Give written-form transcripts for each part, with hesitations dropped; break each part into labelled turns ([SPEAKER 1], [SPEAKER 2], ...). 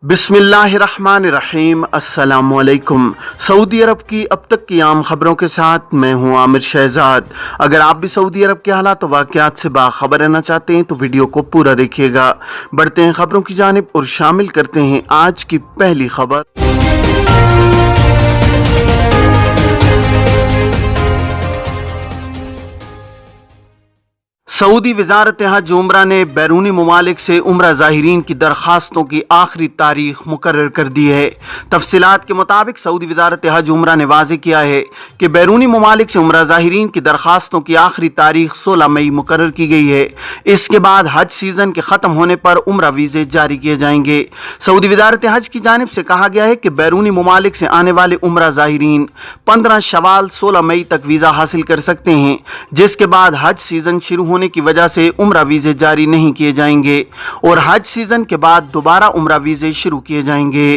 [SPEAKER 1] बिस्मिल्लाहिर्रहमानिर्रहीम। अस्सलाम वालेकुम। सऊदी अरब की अब तक की आम खबरों के साथ मैं हूं आमिर शहजाद। अगर आप भी सऊदी अरब के हालात और वाक़यात से बाखबर रहना चाहते हैं तो वीडियो को पूरा देखिएगा। बढ़ते हैं खबरों की जानिब और शामिल करते हैं आज की पहली खबर। सऊदी वज़ारत हज उम्रा ने बैरूनी ममालिक से उम्रा ज़ाहिरीन की दरख्वास्तों की आखिरी तारीख मुकर्रर कर दी है। तफसीलात के मुताबिक सऊदी वज़ारत हज उम्रा ने वाज़ेह किया है कि बैरूनी ममालिक से उम्रा ज़ाहिरीन की दरख्वास्तों की आखिरी तारीख 16 मई मुकर्रर की गई है। इसके बाद हज सीज़न के ख़त्म होने पर उम्रा वीज़े जारी किए जाएंगे। सऊदी वज़ारत हज की जानिब से कहा गया है कि बैरूनी ममालिक से आने वाले उम्रा ज़ाहिरीन 15 शवाल 16 मई तक वीज़ा हासिल कर सकते हैं, जिसके बाद हज सीज़न शुरू होने की वजह से उम्रा वीज़े जारी नहीं किए जाएंगे और हज सीजन के बाद दोबारा उम्रा वीज़े शुरू किए जाएंगे।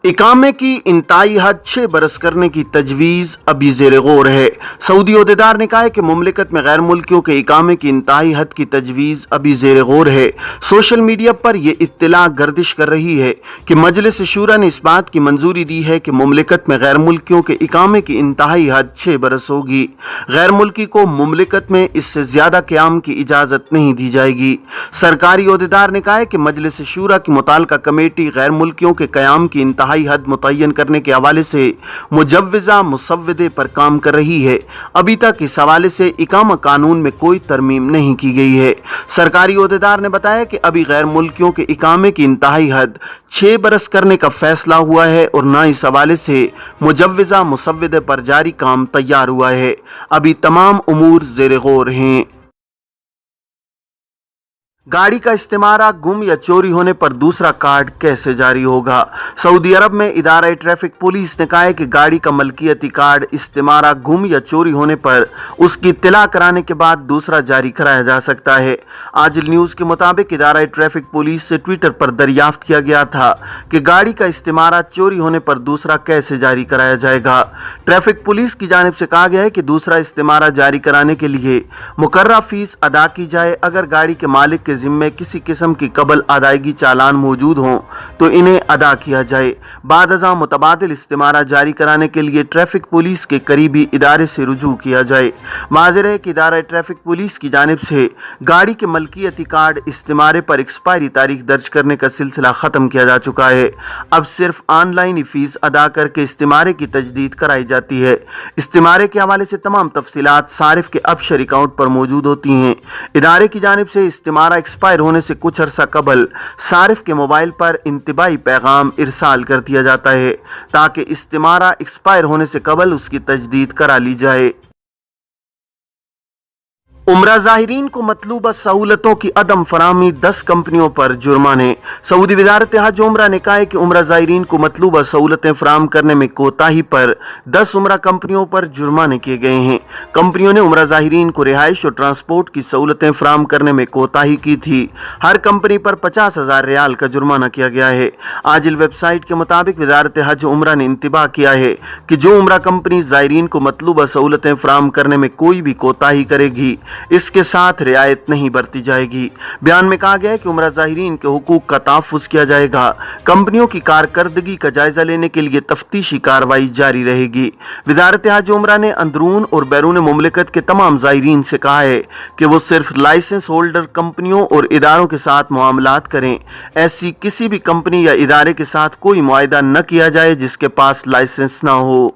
[SPEAKER 1] इकामे की इंतहाई हद 6 बरस करने की तजवीज़ अभी ज़ेर गौर है। सऊदी ओहदेदार ने कहा है कि मुमलिकत में गैर मुल्कियों के इकामे की इंतहाई हद की तजवीज़ अभी ज़ेर गौर है। सोशल मीडिया पर यह इत्तला गर्दिश कर रही है कि मजलिस शूरा ने इस बात की मंजूरी दी है कि मुमलिकत में गैर मुल्कियों के इकामे की इंतहाई हद 6 बरस होगी। गैर मुल्की को मुमलिकत में इससे ज़्यादा क़याम की इजाज़त नहीं दी जाएगी। सरकारी ओहदेदार ने कहा है कि मजलिस शूरा की मुताल्लिका कमेटी गैर मुल्कियों के क़याम की इंतहाई हद मुतय्यन करने के हवाले से मुजव्विज़ा मुसव्वदे पर काम कर रही है। अभी तक इस हवाले से इकामा कानून में कोई तरमीम नहीं की गई है। सरकारी ओहदेदार ने बताया कि अभी गैर मुल्कियों के इकामे की इंतहाई हद 6 बरस करने का फैसला हुआ है और न इस हवाले से मुजव्विज़ा मुसव्वदे पर जारी काम तैयार हुआ है। अभी तमाम उमूर ज़ेर गौर हैं। गाड़ी का इस्तेमारा गुम या चोरी होने पर दूसरा कार्ड कैसे जारी होगा? सऊदी अरब में इदारा ट्रैफिक पुलिस ने कहा है कि गाड़ी का मलकियती कार्ड इस्तेमारा गुम या चोरी होने पर उसकी इत्तला कराने के बाद दूसरा जारी कराया जा सकता है। आज न्यूज़ के मुताबिक इदारा ट्रैफिक पुलिस से ट्विटर पर दरियाफ्त किया गया था कि गाड़ी का इस्तेमारा चोरी होने पर दूसरा कैसे जारी कराया जाएगा। ट्रैफिक पुलिस की जानिब से कहा गया है कि दूसरा इस्तेमारा जारी कराने के लिए मुकर्ररा फीस अदा की जाए। अगर गाड़ी के मालिक के जिम्मे किसी किस्म की कबल अदायगी चालान मौजूद हों तो इन्हें अदा किया जाए। बाद अज़ां मुतबादिल इस्तेमारा जारी कराने के लिए ट्रैफिक पुलिस के करीबी इदारे से रुजू किया जाए। माज़र है कि इदारा ट्रैफिक पुलिस की जानिब से गाड़ी के मलकियती कार्ड इस्तेमारे पर एक्सपायरी तारीख दर्ज करने का सिलसिला ख़त्म किया जा चुका है। अब सिर्फ ऑनलाइन ही फीस अदा करके इस्तेमारे की तजदीद कराई जाती है। इस्तेमारे के हवाले से तमाम तफसीलात सारिफ के अबशर अकाउंट पर मौजूद होती हैं। इदारे की जानिब से इस्तेमारा एक्सपायर होने से कुछ अरसा कबल सारिफ के मोबाइल पर इंतबाही पैगाम इरसाल कर दिया जाता है ताकि इस्तेमारा एक्सपायर होने से कबल उसकी तजदीद करा ली जाए। उम्रा ज़ाहिरीन को मतलूबा सहूलतों की अदम फराहमी 10 कंपनियों पर जुर्माने। सऊदी वज़ारत हज उम्रा ने कहा है कि उम्रा ज़ाहिरीन को मतलूबा सहूलतें फराहम करने में कोताही पर 10 उम्रा कंपनियों पर जुर्माने किए गए हैं। कंपनियों ने उम्रा ज़ाहिरीन को रिहाइश और ट्रांसपोर्ट की सहूलतें फराहम करने में कोताही की थी। हर कंपनी पर 50,000 रियाल का जुर्माना किया गया है। आजिल वेबसाइट के मुताबिक वज़ारत हज उम्रा ने इंतबाह किया है कि जो उम्रा कंपनी ज़ाहिरीन को मतलूबा सहूलतें फराहम करने में कोई भी कोताही करेगी इसके साथ रियायत नहीं बरती जाएगी। बयान में कहा गया है कि उम्रा ज़ाहिरीन के हुकूक का तहफ़्फ़ुज़ किया जाएगा। कंपनियों की कारकर्दगी का जायजा लेने के लिए तफ्तीशी कार्रवाई जारी रहेगी। वज़ारत हज उम्रा ने अंदरून और बैरून मुमलिकत के तमाम ज़ाहिरीन से कहा है कि वो सिर्फ लाइसेंस होल्डर कंपनियों और इदारों के साथ मुआमलात करें। ऐसी किसी भी कंपनी या इदारे के साथ कोई मुआहिदा न किया जाए जिसके पास लाइसेंस न हो।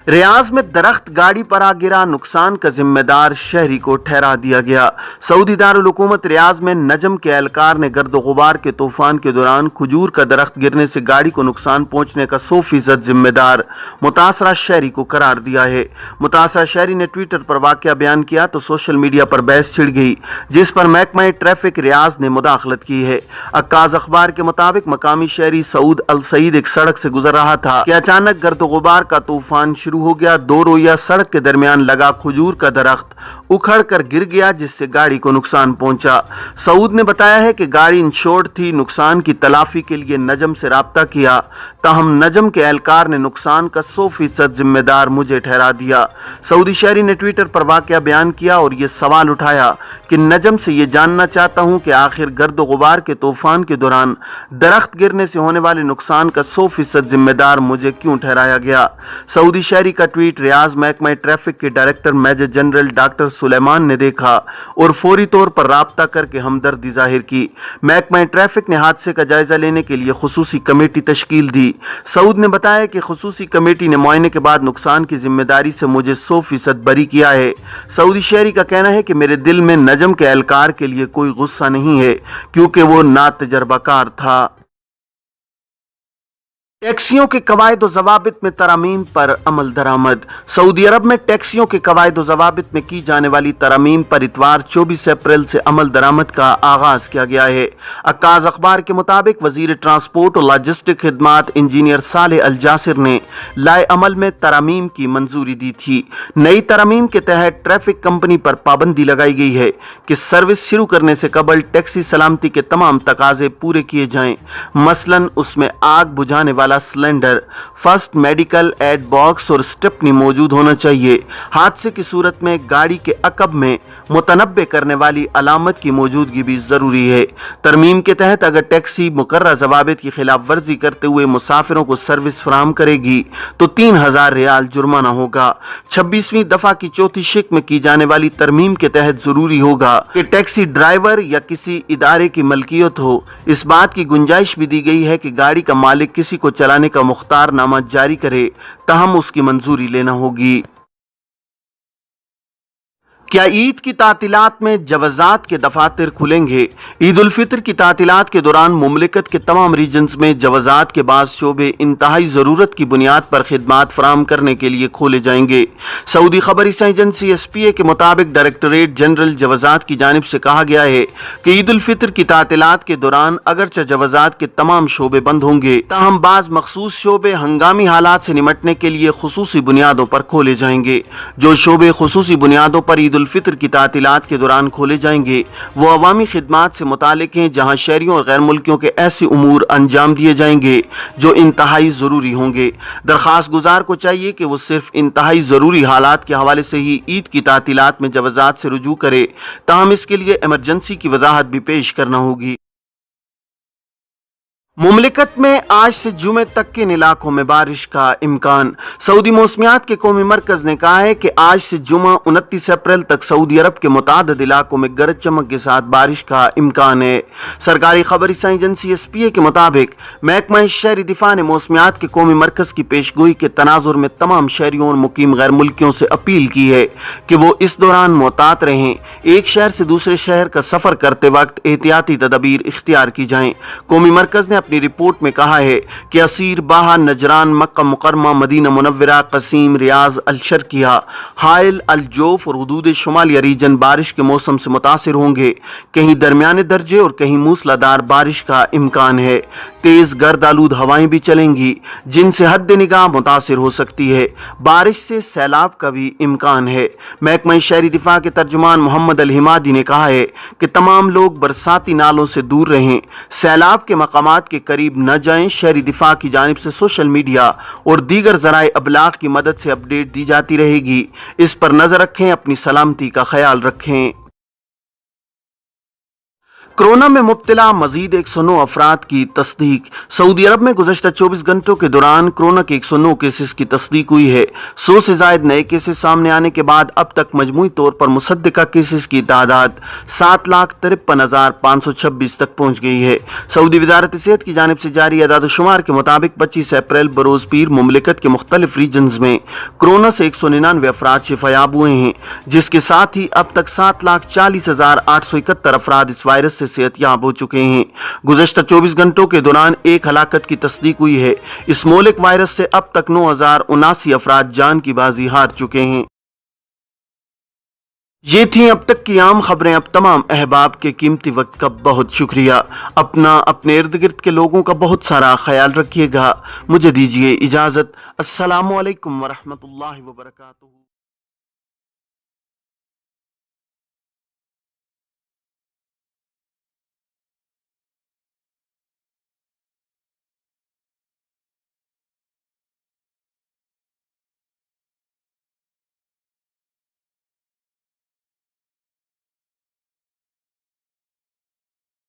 [SPEAKER 1] रियाज में दरख्त गाड़ी पर आ गिरा, नुकसान का जिम्मेदार शहरी को ठहरा दिया गया। सऊदी दारुल हुकूमत रियाज में नजम के एहलकार ने गर्द गुबार के तूफान के दौरान खजूर का दरख्त गिरने से गाड़ी को नुकसान पहुंचने का 100% जिम्मेदार मुतासरा शहरी को करार दिया है। मुतासरा शहरी ने ट्विटर पर वाक़या बयान किया तो सोशल मीडिया पर बहस छिड़ गई, जिस पर महकमा ट्रैफिक रियाज ने मुदाखलत की है। अक्काज़ अखबार के मुताबिक मकामी शहरी सऊद अल सईद एक सड़क से गुजर रहा था कि अचानक गर्द गुबार का तूफान शुरू शुरू हो गया। दो रोइया सड़क के दरमियान लगा खजूर का दरख्त उखड़ कर गिर गया, जिससे गाड़ी को नुकसान पहुंचा। सऊद ने बताया है कि गाड़ी इंश्योर्ड थी। नुकसान की तलाफी के लिए नजम से राब्ता किया, ताहम नजम के एहलकार ने नुकसान का 100% जिम्मेदार मुझे ठहरा दिया। सऊदी शहरी ने ट्विटर पर वाकया बयान किया और ये सवाल उठाया कि नजम से ये जानना चाहता हूं कि आखिर गर्द गुबार के तूफान के दौरान दरख्त गिरने से होने वाले नुकसान का 100% जिम्मेदार मुझे क्यों ठहराया गया। सऊदी शहरी का ट्वीट रियाज महकमा ट्रैफिक के director major general doctor Suleman ने देखा और फौरी तौर पर राब्ता करके हमदर्दी जाहिर की। महकमा ट्रैफिक ने हादसे का जायजा लेने के लिए खुसूसी कमेटी तश्कील दी। सऊद ने बताया कि खुसूसी कमेटी ने मुआयने के बाद नुकसान की जिम्मेदारी से मुझे 100% बरी किया है। सऊदी शहरी का कहना है कि मेरे दिल में नजम के एहलकार के लिए कोई गुस्सा नहीं है, क्योंकि वो नातजर्बाकार था। टैक्सियों के कवायद व ज़वाबित में तरामीम पर अमल दरामद। सऊदी अरब में टैक्सियों के कवायद व ज़वाबित में की जाने वाली तरामीम पर इतवार 24 अप्रैल से अमल दरामद का आगाज किया गया है। अक्काज़ अखबार के मुताबिक वजीर ट्रांसपोर्ट और लॉजिस्टिक खिदमात इंजीनियर सालेह अल जासिर ने लाए अमल में तरामीम की मंजूरी दी थी। नई तरामीम के तहत ट्रैफिक कंपनी पर पाबंदी लगाई गई है कि सर्विस शुरू करने से कबल टैक्सी सलामती के तमाम तकाजे पूरे किए जाएं। मसलन उसमें आग बुझाने वाला cylinder, first medical aid box और स्टेपनी मौजूद होना चाहिए। हादसे की सूरत में गाड़ी के अकब में मुतनब्बे करने वाली अलामत की मौजूदगी भी जरूरी है। तरमीम के तहत अगर टैक्सी मुकर्रर ज़वाबित की खिलाफ वर्जी करते हुए मुसाफिरों को सर्विस फराहम करेगी तो 3000 रियाल जुर्माना होगा। 26वीं दफा की चौथी शिक में की जाने वाली तरमीम के तहत जरूरी होगा कि टैक्सी ड्राइवर या किसी इदारे की मलकियत हो। इस बात की गुंजाइश भी दी गई है कि गाड़ी का मालिक किसी को चलाने का मुख्तारनामा जारी करे, तहम उसकी मंजूरी लेना होगी। क्या ईद की तातीलात में जवाजात के दफातर खुलेंगे? ईद उल फितर की तातीलात के दौरान मुमलिकत के तमाम रीजन्स में जवाजात के बाद शोबे इंतहाई ज़रूरत की बुनियाद पर खिदमात फराहम करने के लिए खोले जाएंगे। सऊदी खबर एजेंसी SPA के मुताबिक डायरेक्टरेट जनरल जवाजात की जानिब से कहा गया है कि ईद उल फितर की तातीलात के दौरान अगरचे जवाजात के तमाम शोबे बंद होंगे, ताहम बाज़ मखसूस शोबे हंगामी हालात से निमटने के लिए खुसूसी बुनियादों पर खोले जाएंगे। जो शोबे खुसूसी बुनियादों पर ईद उल फितर की तातीलात के दौरान खोले जाएंगे वो अवामी खिदमात से मुतालिक हैं, जहाँ शहरियों और गैर मुल्कियों के ऐसे उमूर अंजाम दिए जाएंगे जो इंतहाई ज़रूरी होंगे। दरख्वास्त गुजार को चाहिए कि वो सिर्फ इंतहाई ज़रूरी हालात के हवाले से ही ईद की तातीलात में जवाजात से रुजू करे, ताहम इसके लिए इमरजेंसी की वजाहत भी पेश करना होगी। मुमलिकत में आज से जुमे तक के इलाकों में बारिश का इम्कान। सऊदी मौसमियात के कौमी मरकज ने कहा है कि आज से जुमा 29 अप्रैल तक सऊदी अरब के मुतादिद इलाकों में गरज चमक के साथ बारिश का इम्कान है। सरकारी खबर एजेंसी SPA के मुताबिक महकमा शहरी दिफा ने मौसमियात के कौमी मरकज की पेशगोई के तनाजुर में तमाम शहरियों और मुकीम गैर मुल्कियों से अपील की है कि वो इस दौरान मोहतात रहें। एक शहर से दूसरे शहर का सफर करते वक्त एहतियाती तदबीर इख्तियार की जाएं। कौमी मरकज ने अपनी रिपोर्ट में कहा है कि असीर, बाहा, नजरान, मक्का मुकरमा, मदीना मुनव्वरा, कसीम, रियाज, अल शर्किया, हाइल, अल जोफ और हुदूद शुमालिया रीजन बारिश के मौसम से मुतासिर होंगे। कहीं दरमियाने दर्जे और कहीं मूसलाधार बारिश का इम्कान है। तेज गर्द आलूद हवाएं भी चलेंगी जिनसे हद निगाह मुतासिर हो सकती है। बारिश से सैलाब का भी इम्कान है। महकमा शहरी दिफा के तर्जुमान मोहम्मद अल हिमादी ने कहा है कि तमाम लोग बरसाती नालों से दूर रहें, सैलाब के मकामात के करीब न जाएं। शहरी दिफा की जानिब से सोशल मीडिया और दीगर ज़राए अबलाग की मदद से अपडेट दी जाती रहेगी। इस पर नजर रखें, अपनी सलामती का ख्याल रखें। कोरोना में मुब्तला मजीद 109 अफराद की तस्दीक। सऊदी अरब में गुज़श्ता 24 घंटों के दौरान कोरोना के 109 केसेस की तस्दीक हुई है। 100 से ज़ायद नए केसेस सामने आने के बाद अब तक मजमूई तौर पर मुसद्दिका केसेस की तादाद 7,53,526 तक पहुँच गई है। सऊदी वजारत सेहत की जानिब से जारी अदाद-ओ-शुमार के मुताबिक 25 अप्रैल बरोज़ पीर मुमलिकत के मुख्तलिफ रीजन्स में कोरोना से 199 अफराद शिफायाब हुए हैं, जिसके साथ ही अब तक 7,40,871 अफराद इस वायरस सेहतयाब हो चुके हैं। गुज़श्ता 24 घंटों के दौरान एक हलाकत की तस्दीक हुई है। इस मोहलिक वायरस से अब तक 9,079 अफराद जान की बाजी हार चुके हैं। یہ تھیں اب تک کی عام خبریں۔ اب تمام احباب کے قیمتی وقت کا بہت شکریہ۔ اپنے ارد گرد کے لوگوں کا بہت سارا خیال رکھیے گا۔ مجھے دیجیے اجازت۔ السلام علیکم ورحمۃ اللہ وبرکاتہ۔